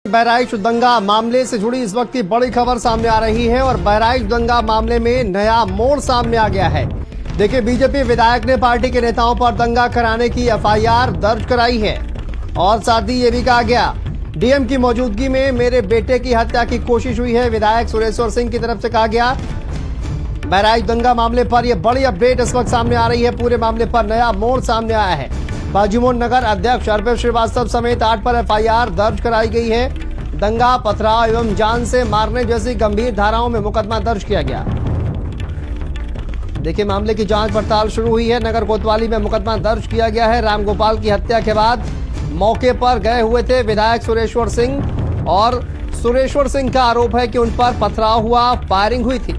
बहराइच दंगा मामले से जुड़ी इस वक्त की बड़ी खबर सामने आ रही है और बहराइच दंगा मामले में नया मोड़ सामने आ गया है। देखिए, बीजेपी विधायक ने पार्टी के नेताओं पर दंगा कराने की एफआईआर दर्ज कराई है और साथ ही ये भी कहा गया, डीएम की मौजूदगी में मेरे बेटे की हत्या की कोशिश हुई है। विधायक सुरेश्वर सिंह की तरफ से कहा गया। बहराइच दंगा मामले पर यह बड़ी अपडेट इस वक्त सामने आ रही है। पूरे मामले पर नया मोड़ सामने आया है। बाजीमोड़ नगर अध्यक्ष अर्पित श्रीवास्तव समेत 8 पर एफआईआर दर्ज कराई गई है। दंगा, पथराव एवं जान से मारने जैसी गंभीर धाराओं में मुकदमा दर्ज किया गया। देखिए, मामले की जांच पड़ताल शुरू हुई है। नगर कोतवाली में मुकदमा दर्ज किया गया है। रामगोपाल की हत्या के बाद मौके पर गए हुए थे विधायक सुरेश्वर सिंह और सुरेश्वर सिंह का आरोप है कि उन पर पथराव हुआ, फायरिंग हुई थी।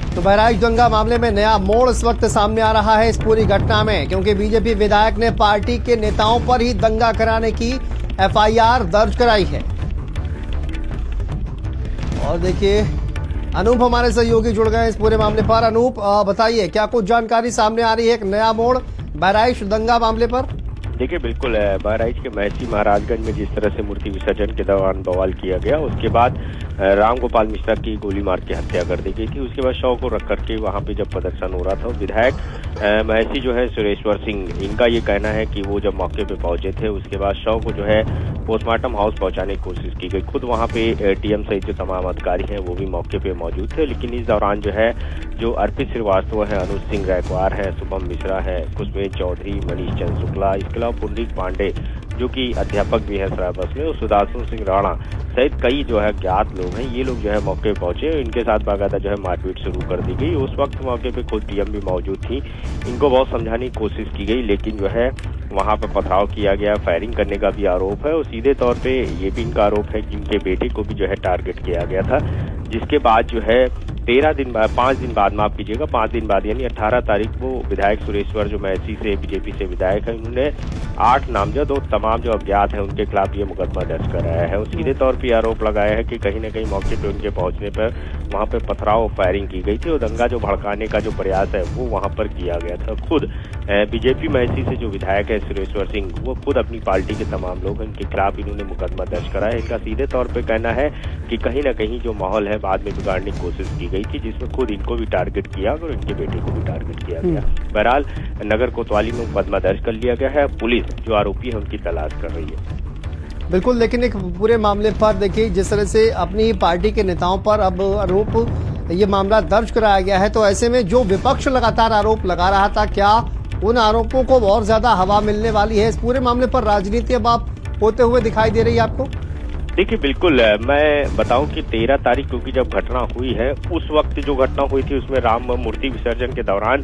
तो बहराइच दंगा मामले में नया मोड़ इस वक्त सामने आ रहा है इस पूरी घटना में, क्योंकि बीजेपी विधायक ने पार्टी के नेताओं पर ही दंगा कराने की एफआईआर दर्ज कराई है। और देखिए, अनूप हमारे सहयोगी जुड़ गए इस पूरे मामले पर। अनूप, बताइए, क्या कुछ जानकारी सामने आ रही है? एक नया मोड़ बहराइच दंगा मामले पर। देखिए, बिल्कुल बहराइच के महसी महाराजगंज में जिस तरह से मूर्ति विसर्जन के दौरान बवाल किया गया, उसके बाद रामगोपाल मिश्रा की गोली मार के हत्या कर दी गई थी। उसके बाद शव को रख करके वहां पे जब प्रदर्शन हो रहा था, विधायक महसी जो है सुरेश्वर सिंह, इनका ये कहना है कि वो जब मौके पे पहुंचे थे, उसके बाद शव को जो है पोस्टमार्टम हाउस पहुंचाने की कोशिश की गई। खुद वहां पे टीएम सहित जो तमाम अधिकारी हैं वो भी मौके पे मौजूद थे, लेकिन इस दौरान जो है जो अर्पित श्रीवास्तव है, अनुज सिंह गायकवाड़ है, शुभम मिश्रा है, कुशमेश चौधरी, मनीष चंद्र शुक्ला, इसके अलावा पुंडरीक पांडे जो कि अध्यापक भी है सराबस में, और सुदासन सिंह राणा सहित कई जो है ज्ञात लोग हैं, ये लोग जो है मौके पे पहुंचे। इनके साथ बाकायदा जो है मारपीट शुरू कर दी गई। उस वक्त मौके पे खुद डीएम भी मौजूद थी। इनको बहुत समझाने की कोशिश की गई, लेकिन जो है वहां पर पथराव किया गया, फायरिंग करने का भी आरोप है। और सीधे तौर पे ये भी इनका आरोप है कि इनके बेटे को भी जो है टारगेट किया गया था, जिसके बाद जो है 5 दिन बाद, माफ कीजिएगा, 5 दिन बाद यानी 18 तारीख को विधायक सुरेश्वर जो महसी से बीजेपी से विधायक है, उन्होंने 8 नामजद और तमाम जो अज्ञात है उनके खिलाफ ये मुकदमा दर्ज कराया है। और सीधे तौर पर आरोप लगाया है कि कहीं न कहीं मौके पे उनके पहुंचने पर वहां पे पथराव और फायरिंग की गई थी और दंगा जो भड़काने का जो प्रयास है वो वहां पर किया गया था। खुद बीजेपी महसी से जो विधायक है सुरेश्वर सिंह, वो खुद अपनी पार्टी के तमाम लोग हैं, इनके खिलाफ इन्होंने मुकदमा दर्ज कराया है। इनका सीधे तौर पर कहना है कि कहीं न कहीं जो माहौल है बाद में बिगाड़ने की कोशिश की गई थी, जिसमें खुद इनको भी टारगेट किया और इनके बेटे को भी टारगेट किया गया। बहरहाल नगर कोतवाली में मुकदमा दर्ज कर लिया गया है। पुलिस जो आरोपी है उनकी तलाश कर रही है। बिल्कुल, लेकिन एक पूरे मामले पर देखिए, जिस तरह से अपनी पार्टी के नेताओं पर अब आरोप, ये मामला दर्ज कराया गया है, तो ऐसे में जो विपक्ष लगातार आरोप लगा रहा था, क्या उन आरोपों को और ज्यादा हवा मिलने वाली है? इस पूरे मामले पर राजनीति अब आप होते हुए दिखाई दे रही है आपको? देखिए, बिल्कुल, मैं बताऊं कि 13 तारीख को की जब घटना हुई है, उस वक्त जो घटना हुई थी उसमें राम मूर्ति विसर्जन के दौरान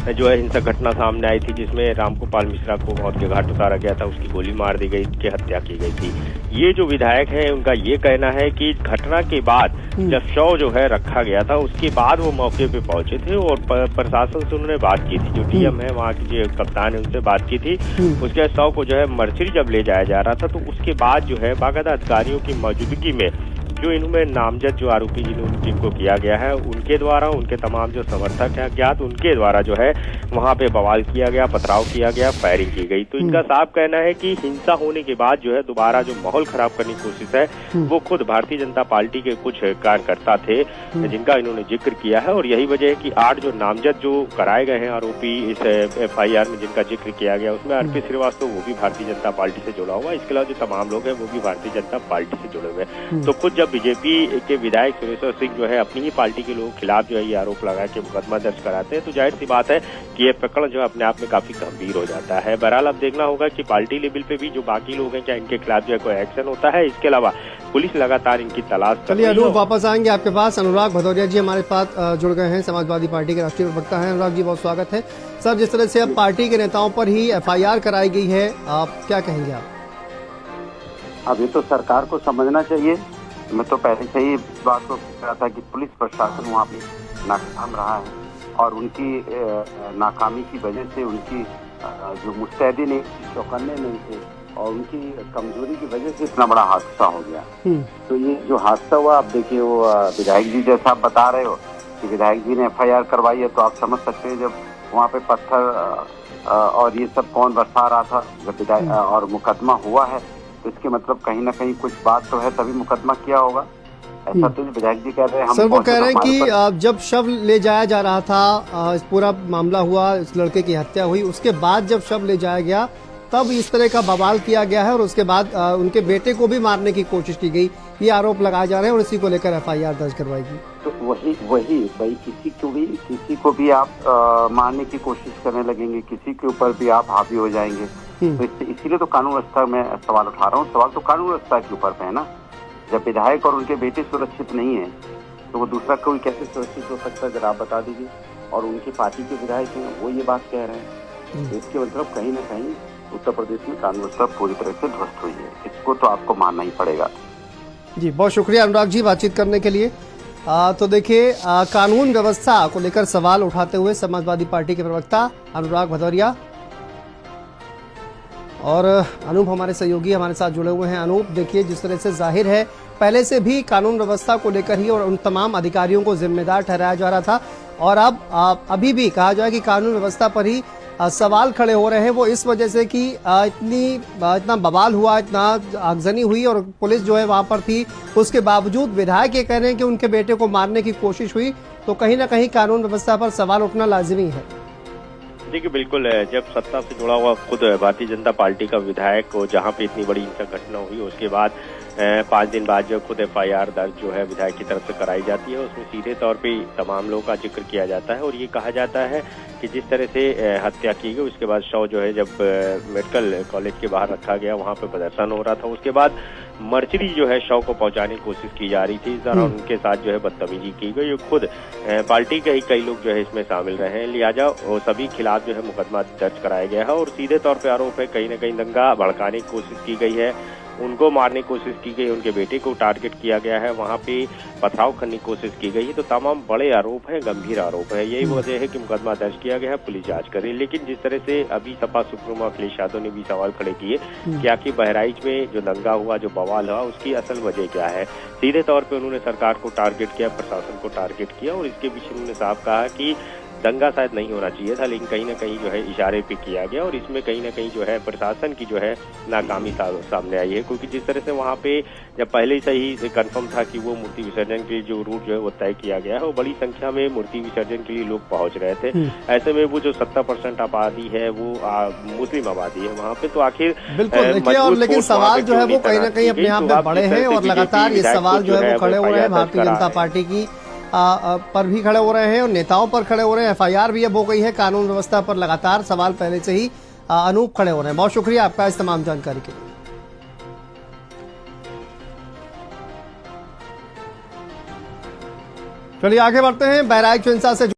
जो है हिंसक घटना सामने आई थी, जिसमें रामगोपाल मिश्रा को मौत के घाट उतारा गया था, उसकी गोली मार दी गई, उसकी हत्या की गई थी। ये जो विधायक है, उनका ये कहना है कि घटना के बाद जब शव जो है रखा गया था, उसके बाद वो मौके पे पहुंचे थे और प्रशासन से उन्होंने बात की थी। जो डीएम है, वहाँ की जो कप्तान है, उनसे बात की थी। उसके शव को जो है मर्सिरी जब ले जाया जा रहा था, तो उसके बाद जो है बाकायदा अधिकारियों की मौजूदगी में जो इनमें नामजद जो आरोपी जिनको किया गया है, उनके द्वारा, उनके तमाम जो समर्थक हैं अज्ञात, उनके द्वारा जो है वहां पे बवाल किया गया, पथराव किया गया, फायरिंग की गई। तो इनका साफ कहना है कि हिंसा होने के बाद जो है दोबारा जो माहौल खराब करने की कोशिश है, वो खुद भारतीय जनता पार्टी के कुछ कार्यकर्ता थे, जिनका इन्होंने जिक्र किया है। और यही वजह है कि 8 जो नामजद जो कराए गए हैं आरोपी इस एफआईआर में, जिनका जिक्र किया गया, उसमें अर्पित श्रीवास्तव वो भी भारतीय जनता पार्टी से जुड़ा हुआ है। इसके अलावा जो तमाम लोग हैं वो भी भारतीय जनता पार्टी से जुड़े हुए हैं। तो खुद जब बीजेपी के विधायक सुरेश्वर सिंह जो है अपनी ही पार्टी के लोगों के खिलाफ जो है ये आरोप लगा के मुकदमा दर्ज कराते हैं, तो जाहिर सी बात है कि ये प्रकरण जो है अपने आप में काफी गंभीर हो जाता है। बहरहाल अब देखना होगा कि पार्टी लेवल पे भी जो बाकी लोग हैं, क्या इनके खिलाफ जो है कोई एक्शन होता है। इसके अलावा पुलिस लगातार इनकी तलाश कर रही है। चलिए, वापस आएंगे आपके पास। अनुराग भदौरिया जी हमारे साथ जुड़ गए हैं, समाजवादी पार्टी के राष्ट्रीय प्रवक्ता हैं। अनुराग जी, बहुत स्वागत है। सर, जिस तरह से अब पार्टी के नेताओं पर ही एफआईआर कराई गई है, आप क्या कहेंगे? आप अभी तो सरकार को समझना चाहिए। मैं तो पहले से ही इस बात को कह रहा था कि पुलिस प्रशासन वहाँ पे नाकाम रहा है और उनकी नाकामी की वजह से उनकी जो मुस्तैदी नहीं, चौकन्ने नहीं थे और उनकी कमजोरी की वजह से इतना बड़ा हादसा हो गया। तो ये जो हादसा हुआ, अब देखिए, वो विधायक जी जैसा आप बता रहे हो कि विधायक जी ने एफआईआर करवाई है, तो आप समझ सकते हैं जब वहाँ पे पत्थर और ये सब कौन बरसा रहा था जब विधायक और मुकदमा हुआ है, तो इसके मतलब कहीं ना कहीं कुछ बात तो है, तभी मुकदमा किया होगा। ऐसा तो विधायक जी कह रहे हैं। हम सर वो कह रहे हैं हमारे कि जब शव ले जाया जा रहा था, इस पूरा मामला हुआ, इस लड़के की हत्या हुई, उसके बाद जब शव ले जाया गया तब इस तरह का बवाल किया गया है और उसके बाद उनके बेटे को भी मारने की कोशिश की गई, ये आरोप लगाए जा रहे हैं और इसी को लेकर FIR दर्ज करवाएगी। तो वही किसी को भी आप मारने की कोशिश करने लगेंगे, किसी के ऊपर भी आप हावी हो जाएंगे। तो इसीलिए तो कानून व्यवस्था में सवाल उठा रहा हूँ। सवाल तो कानून व्यवस्था के ऊपर है ना। जब विधायक और उनके बेटे सुरक्षित नहीं है तो वो दूसरा कोई कैसे सुरक्षित हो सकता है, जरा आप बता दीजिए। और उनकी पार्टी के विधायक हैं, वो ये बात कह रहे हैं। तो इसके मतलब कहीं ना कहीं उत्तर प्रदेश में कानून व्यवस्था पूरी तरह से ध्वस्त हुई है। इसको तो आपको मानना ही पड़ेगा। जी बहुत शुक्रिया अनुराग जी बातचीत करने के लिए। तो देखिए कानून व्यवस्था को लेकर सवाल उठाते हुए समाजवादी पार्टी के प्रवक्ता अनुराग भदौरिया और अनूप हमारे सहयोगी हमारे साथ जुड़े हुए हैं। अनूप देखिए जिस तरह से जाहिर है पहले से भी कानून व्यवस्था को लेकर ही और उन तमाम अधिकारियों को जिम्मेदार ठहराया जा रहा था और अब अभी भी कहा जाए कि कानून व्यवस्था पर ही सवाल खड़े हो रहे हैं। वो इस वजह से कि इतना बवाल हुआ, इतना आगजनी हुई और पुलिस जो है वहां पर थी, उसके बावजूद विधायक ये कह रहे हैं कि उनके बेटे को मारने की कोशिश हुई, तो कहीं ना कहीं कानून व्यवस्था पर सवाल उठना लाजिमी है। देखिए बिल्कुल है, जब सत्ता से जुड़ा हुआ खुद भारतीय जनता पार्टी का विधायक को जहां पे इतनी बड़ी हिंसक घटना हुई, उसके बाद 5 दिन बाद जब खुद FIR दर्ज जो है विधायक की तरफ से कराई जाती है, उसमें सीधे तौर पे तमाम लोगों का जिक्र किया जाता है और ये कहा जाता है कि जिस तरह से हत्या की गई, उसके बाद शव जो है जब मेडिकल कॉलेज के बाहर रखा गया, वहां पे प्रदर्शन हो रहा था, उसके बाद मर्चरी जो है शव को पहुंचाने की कोशिश की जा रही थी, इस दौरान उनके साथ जो है बदतमीजी की गई। खुद पार्टी के ही कई लोग जो है इसमें शामिल रहे हैं, लिहाजा सभी खिलाफ जो है मुकदमा दर्ज कराया गया है और सीधे तौर पे आरोप है कहीं न कहीं दंगा भड़काने की कोशिश की गई है, उनको मारने की कोशिश की गई, उनके बेटे को टारगेट किया गया है, वहां पे पथराव करने की कोशिश की गई है। तो तमाम बड़े आरोप हैं, गंभीर आरोप है। यही वजह है कि मुकदमा दर्ज किया गया है, पुलिस जांच कर रही है। लेकिन जिस तरह से अभी सपा सुप्रीमो अखिलेश यादव ने भी सवाल खड़े किए कि आखिर बहराइच में जो दंगा हुआ, जो बवाल हुआ, उसकी असल वजह क्या है। सीधे तौर पर उन्होंने सरकार को टारगेट किया, प्रशासन को टारगेट किया और इसके पीछे उन्होंने साफ कहा कि दंगा शायद नहीं होना चाहिए था, लेकिन कहीं ना कहीं जो है इशारे पे किया गया और इसमें कहीं ना कहीं जो है प्रशासन की जो है नाकामी सामने आई है। क्योंकि जिस तरह से वहां पे जब पहले से ही कंफर्म था कि वो मूर्ति विसर्जन के जो रूट जो है वो तय किया गया है, वो बड़ी संख्या में मूर्ति विसर्जन के लिए लोग पहुंच रहे थे। ऐसे में वो जो 70% आबादी है वो मुस्लिम आबादी है वहाँ पे, तो आखिर बिल्कुल और लेकिन सवाल जो है वो कहीं ना कहीं अपने आप में बड़े हैं और लगातार ये सवाल जो है वो खड़े हो रहे हैं भारतीय जनता पार्टी की पर भी खड़े हो रहे हैं और नेताओं पर खड़े हो रहे हैं। FIR भी अब हो गई है, कानून व्यवस्था पर लगातार सवाल पहले से ही अनूप खड़े हो रहे हैं। बहुत शुक्रिया आपका इस तमाम जानकारी के लिए। चलिए आगे बढ़ते हैं। बहराइच हिंसा से